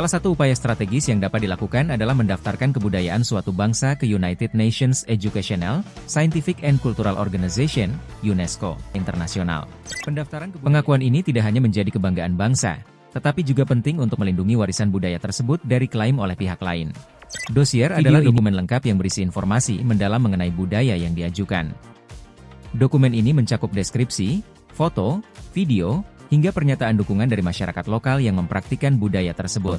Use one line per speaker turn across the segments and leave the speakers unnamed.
Salah satu upaya strategis yang dapat dilakukan adalah mendaftarkan kebudayaan suatu bangsa ke United Nations Educational, Scientific and Cultural Organization, UNESCO, internasional. Pengakuan ini tidak hanya menjadi kebanggaan bangsa, tetapi juga penting untuk melindungi warisan budaya tersebut dari klaim oleh pihak lain. Dosier adalah dokumen lengkap yang berisi informasi mendalam mengenai budaya yang diajukan. Dokumen ini mencakup deskripsi, foto, video, hingga pernyataan dukungan dari masyarakat lokal yang mempraktikkan budaya tersebut.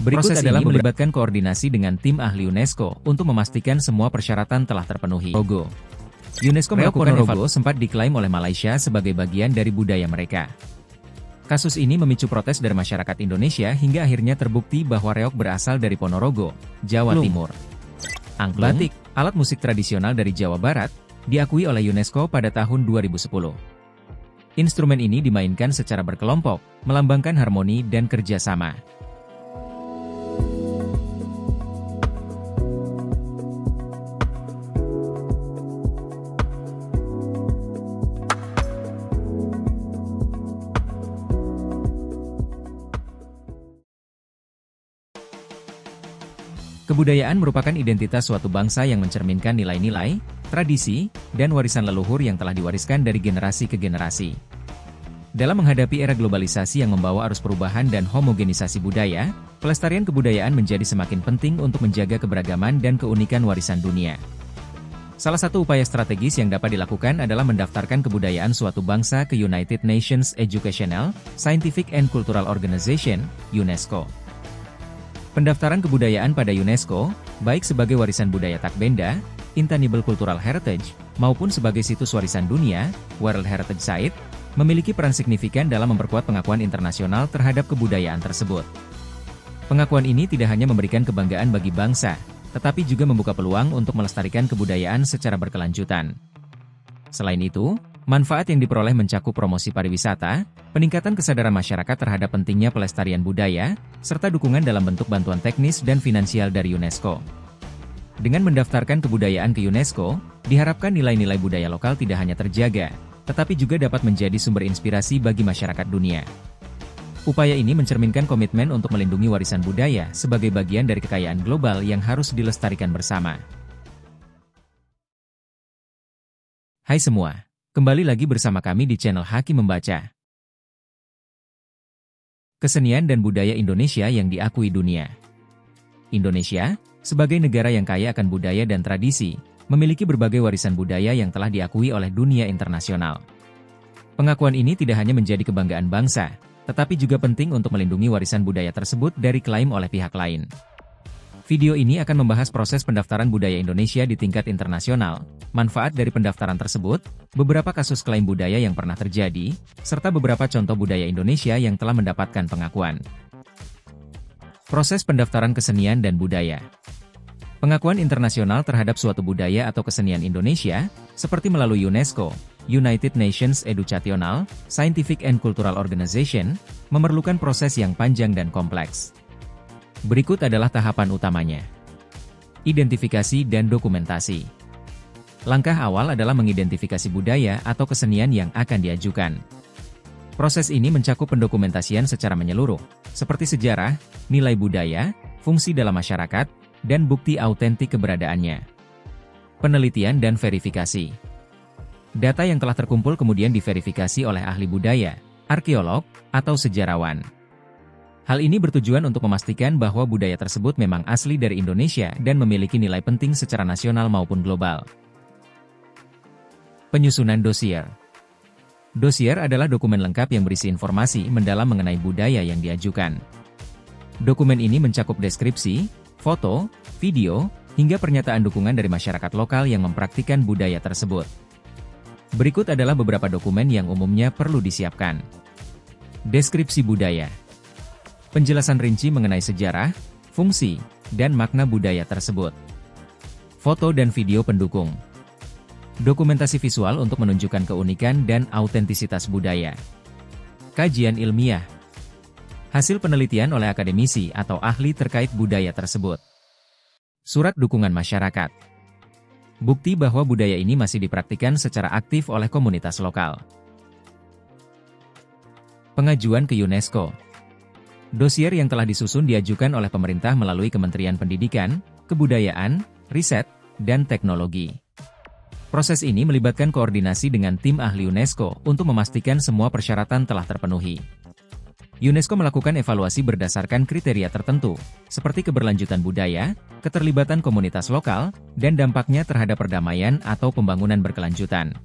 Berikut adalah melibatkan koordinasi dengan tim ahli UNESCO untuk memastikan semua persyaratan telah terpenuhi. Logo. UNESCO melakukan logo sempat diklaim oleh Malaysia sebagai bagian dari budaya mereka. Kasus ini memicu protes dari masyarakat Indonesia hingga akhirnya terbukti bahwa reog berasal dari Ponorogo, Jawa Timur. Angklung, batik, alat musik tradisional dari Jawa Barat, diakui oleh UNESCO pada tahun 2010. Instrumen ini dimainkan secara berkelompok, melambangkan harmoni dan kerjasama. Kebudayaan merupakan identitas suatu bangsa yang mencerminkan nilai-nilai, tradisi, dan warisan leluhur yang telah diwariskan dari generasi ke generasi. Dalam menghadapi era globalisasi yang membawa arus perubahan dan homogenisasi budaya, pelestarian kebudayaan menjadi semakin penting untuk menjaga keberagaman dan keunikan warisan dunia. Salah satu upaya strategis yang dapat dilakukan adalah mendaftarkan kebudayaan suatu bangsa ke United Nations Educational, Scientific and Cultural Organization, UNESCO. Pendaftaran kebudayaan pada UNESCO, baik sebagai warisan budaya tak benda, Intangible Cultural Heritage, maupun sebagai situs warisan dunia, World Heritage Site, memiliki peran signifikan dalam memperkuat pengakuan internasional terhadap kebudayaan tersebut. Pengakuan ini tidak hanya memberikan kebanggaan bagi bangsa, tetapi juga membuka peluang untuk melestarikan kebudayaan secara berkelanjutan. Selain itu, manfaat yang diperoleh mencakup promosi pariwisata, peningkatan kesadaran masyarakat terhadap pentingnya pelestarian budaya, serta dukungan dalam bentuk bantuan teknis dan finansial dari UNESCO. Dengan mendaftarkan kebudayaan ke UNESCO, diharapkan nilai-nilai budaya lokal tidak hanya terjaga, tetapi juga dapat menjadi sumber inspirasi bagi masyarakat dunia. Upaya ini mencerminkan komitmen untuk melindungi warisan budaya sebagai bagian dari kekayaan global yang harus dilestarikan bersama. Hai semua, kembali lagi bersama kami di channel Haki Membaca. Kesenian dan budaya Indonesia yang diakui dunia. Indonesia, sebagai negara yang kaya akan budaya dan tradisi, memiliki berbagai warisan budaya yang telah diakui oleh dunia internasional. Pengakuan ini tidak hanya menjadi kebanggaan bangsa, tetapi juga penting untuk melindungi warisan budaya tersebut dari klaim oleh pihak lain. Video ini akan membahas proses pendaftaran budaya Indonesia di tingkat internasional, manfaat dari pendaftaran tersebut, beberapa kasus klaim budaya yang pernah terjadi, serta beberapa contoh budaya Indonesia yang telah mendapatkan pengakuan. Proses pendaftaran kesenian dan budaya. Pengakuan internasional terhadap suatu budaya atau kesenian Indonesia, seperti melalui UNESCO, United Nations Educational, Scientific and Cultural Organization, memerlukan proses yang panjang dan kompleks. Berikut adalah tahapan utamanya. Identifikasi dan dokumentasi. Langkah awal adalah mengidentifikasi budaya atau kesenian yang akan diajukan. Proses ini mencakup pendokumentasian secara menyeluruh, seperti sejarah, nilai budaya, fungsi dalam masyarakat, dan bukti autentik keberadaannya. Penelitian dan verifikasi. Data yang telah terkumpul kemudian diverifikasi oleh ahli budaya, arkeolog, atau sejarawan. Hal ini bertujuan untuk memastikan bahwa budaya tersebut memang asli dari Indonesia dan memiliki nilai penting secara nasional maupun global. Penyusunan dosier. Dosier adalah dokumen lengkap yang berisi informasi mendalam mengenai budaya yang diajukan. Dokumen ini mencakup deskripsi, foto, video, hingga pernyataan dukungan dari masyarakat lokal yang mempraktikkan budaya tersebut. Berikut adalah beberapa dokumen yang umumnya perlu disiapkan. Deskripsi budaya. Penjelasan rinci mengenai sejarah, fungsi, dan makna budaya tersebut. Foto dan video pendukung. Dokumentasi visual untuk menunjukkan keunikan dan autentisitas budaya. Kajian ilmiah. Hasil penelitian oleh akademisi atau ahli terkait budaya tersebut. Surat dukungan masyarakat. Bukti bahwa budaya ini masih dipraktikkan secara aktif oleh komunitas lokal. Pengajuan ke UNESCO. Dosier yang telah disusun diajukan oleh pemerintah melalui Kementerian Pendidikan, Kebudayaan, Riset, dan Teknologi. Proses ini melibatkan koordinasi dengan tim ahli UNESCO untuk memastikan semua persyaratan telah terpenuhi. UNESCO melakukan evaluasi berdasarkan kriteria tertentu, seperti keberlanjutan budaya, keterlibatan komunitas lokal, dan dampaknya terhadap perdamaian atau pembangunan berkelanjutan.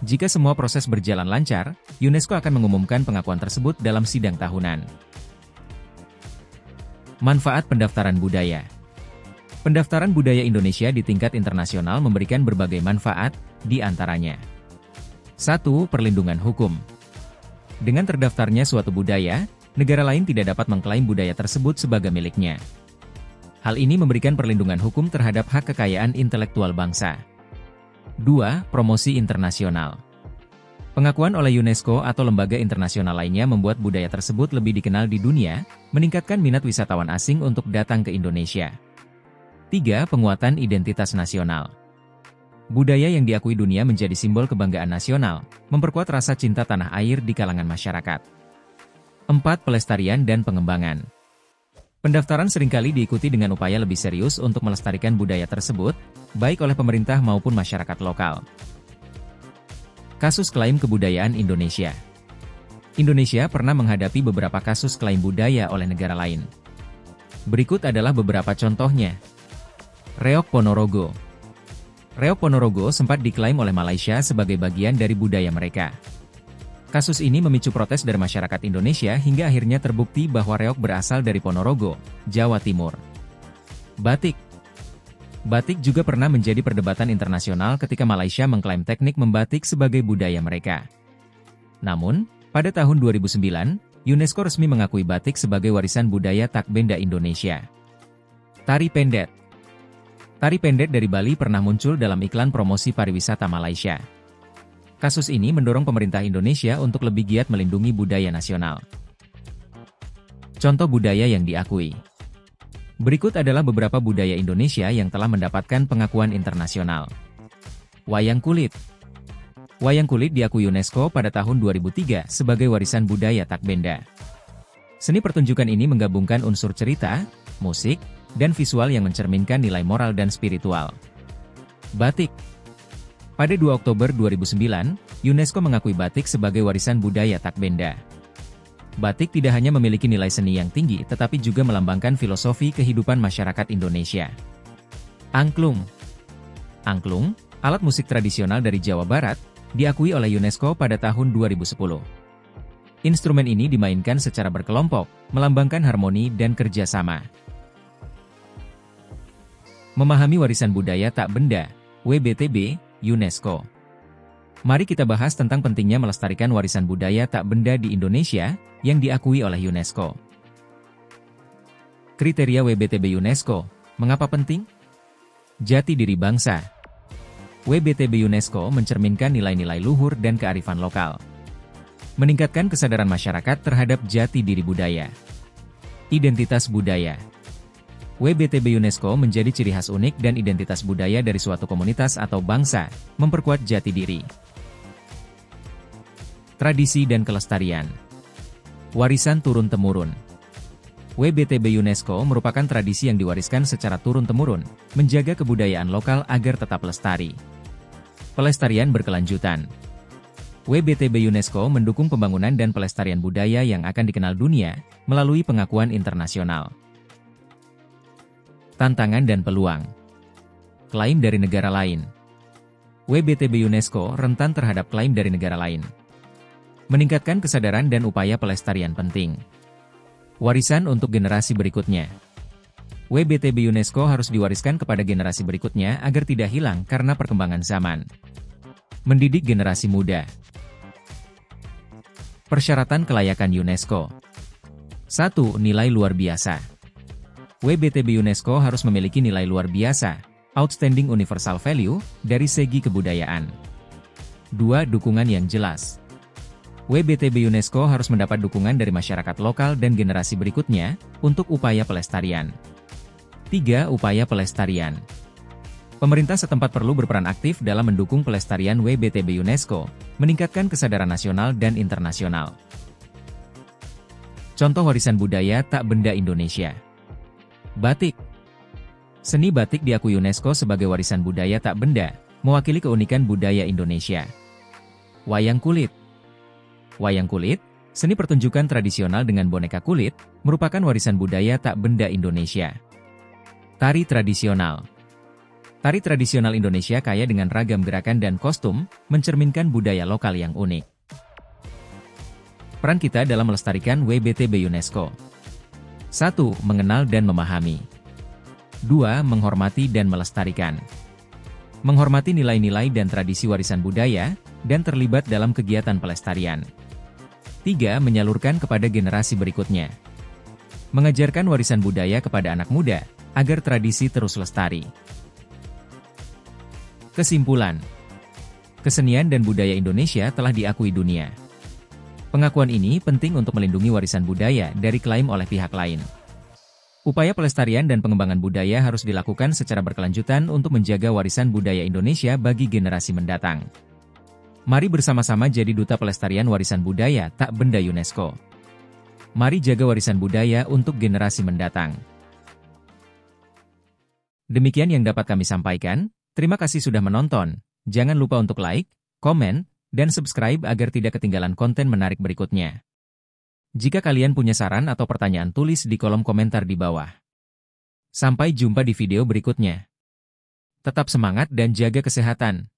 Jika semua proses berjalan lancar, UNESCO akan mengumumkan pengakuan tersebut dalam sidang tahunan. Manfaat pendaftaran budaya. Pendaftaran budaya Indonesia di tingkat internasional memberikan berbagai manfaat, di antaranya 1. Perlindungan hukum. Dengan terdaftarnya suatu budaya, negara lain tidak dapat mengklaim budaya tersebut sebagai miliknya. Hal ini memberikan perlindungan hukum terhadap hak kekayaan intelektual bangsa. 2. Promosi internasional. Pengakuan oleh UNESCO atau lembaga internasional lainnya membuat budaya tersebut lebih dikenal di dunia, meningkatkan minat wisatawan asing untuk datang ke Indonesia. 3. Penguatan identitas nasional. Budaya yang diakui dunia menjadi simbol kebanggaan nasional, memperkuat rasa cinta tanah air di kalangan masyarakat. 4. Pelestarian dan pengembangan. Pendaftaran seringkali diikuti dengan upaya lebih serius untuk melestarikan budaya tersebut, baik oleh pemerintah maupun masyarakat lokal. Kasus klaim kebudayaan Indonesia. Indonesia pernah menghadapi beberapa kasus klaim budaya oleh negara lain. Berikut adalah beberapa contohnya. Reok Ponorogo. Reok Ponorogo sempat diklaim oleh Malaysia sebagai bagian dari budaya mereka. Kasus ini memicu protes dari masyarakat Indonesia hingga akhirnya terbukti bahwa reok berasal dari Ponorogo, Jawa Timur. Batik. Batik juga pernah menjadi perdebatan internasional ketika Malaysia mengklaim teknik membatik sebagai budaya mereka. Namun, pada tahun 2009, UNESCO resmi mengakui batik sebagai warisan budaya tak benda Indonesia. Tari Pendet. Tari pendet dari Bali pernah muncul dalam iklan promosi pariwisata Malaysia. Kasus ini mendorong pemerintah Indonesia untuk lebih giat melindungi budaya nasional. Contoh budaya yang diakui. Berikut adalah beberapa budaya Indonesia yang telah mendapatkan pengakuan internasional. Wayang kulit. Wayang kulit diakui UNESCO pada tahun 2003 sebagai warisan budaya tak benda. Seni pertunjukan ini menggabungkan unsur cerita, musik, dan visual yang mencerminkan nilai moral dan spiritual. Batik. Pada 2 Oktober 2009, UNESCO mengakui batik sebagai warisan budaya tak benda. Batik tidak hanya memiliki nilai seni yang tinggi tetapi juga melambangkan filosofi kehidupan masyarakat Indonesia. Angklung. Angklung, alat musik tradisional dari Jawa Barat, diakui oleh UNESCO pada tahun 2010. Instrumen ini dimainkan secara berkelompok, melambangkan harmoni dan kerjasama. Memahami warisan budaya tak benda, WBTB, UNESCO. Mari kita bahas tentang pentingnya melestarikan warisan budaya tak benda di Indonesia, yang diakui oleh UNESCO. Kriteria WBTB UNESCO, mengapa penting? Jati diri bangsa. WBTB UNESCO mencerminkan nilai-nilai luhur dan kearifan lokal. Meningkatkan kesadaran masyarakat terhadap jati diri budaya. Identitas budaya. WBTB UNESCO menjadi ciri khas unik dan identitas budaya dari suatu komunitas atau bangsa, memperkuat jati diri. Tradisi dan kelestarian. Warisan turun-temurun. WBTB UNESCO merupakan tradisi yang diwariskan secara turun-temurun, menjaga kebudayaan lokal agar tetap lestari. Pelestarian berkelanjutan. WBTB UNESCO mendukung pembangunan dan pelestarian budaya yang akan dikenal dunia, melalui pengakuan internasional. Tantangan dan peluang. Klaim dari negara lain. WBTB UNESCO rentan terhadap klaim dari negara lain. Meningkatkan kesadaran dan upaya pelestarian penting. Warisan untuk generasi berikutnya. WBTB UNESCO harus diwariskan kepada generasi berikutnya agar tidak hilang karena perkembangan zaman. Mendidik generasi muda. Persyaratan kelayakan UNESCO. 1. Nilai luar biasa. WBTB UNESCO harus memiliki nilai luar biasa, outstanding universal value, dari segi kebudayaan. 2. Dukungan yang jelas. WBTB UNESCO harus mendapat dukungan dari masyarakat lokal dan generasi berikutnya, untuk upaya pelestarian. 3. Upaya pelestarian. Pemerintah setempat perlu berperan aktif dalam mendukung pelestarian WBTB UNESCO, meningkatkan kesadaran nasional dan internasional. Contoh warisan budaya tak benda Indonesia. Batik. Seni batik diakui UNESCO sebagai warisan budaya tak benda, mewakili keunikan budaya Indonesia. Wayang kulit. Wayang kulit, seni pertunjukan tradisional dengan boneka kulit, merupakan warisan budaya tak benda Indonesia. Tari tradisional. Tari tradisional Indonesia kaya dengan ragam gerakan dan kostum, mencerminkan budaya lokal yang unik. Peran kita dalam melestarikan WBTB UNESCO. 1. Mengenal dan memahami. 2. Menghormati dan melestarikan. Menghormati nilai-nilai dan tradisi warisan budaya, dan terlibat dalam kegiatan pelestarian. 3. Menyalurkan kepada generasi berikutnya. Mengajarkan warisan budaya kepada anak muda, agar tradisi terus lestari. Kesimpulan. Kesenian dan budaya Indonesia telah diakui dunia. Pengakuan ini penting untuk melindungi warisan budaya dari klaim oleh pihak lain. Upaya pelestarian dan pengembangan budaya harus dilakukan secara berkelanjutan untuk menjaga warisan budaya Indonesia bagi generasi mendatang. Mari bersama-sama jadi duta pelestarian warisan budaya tak benda UNESCO. Mari jaga warisan budaya untuk generasi mendatang. Demikian yang dapat kami sampaikan, terima kasih sudah menonton. Jangan lupa untuk like, komen, dan subscribe agar tidak ketinggalan konten menarik berikutnya. Jika kalian punya saran atau pertanyaan, tulis di kolom komentar di bawah. Sampai jumpa di video berikutnya. Tetap semangat dan jaga kesehatan.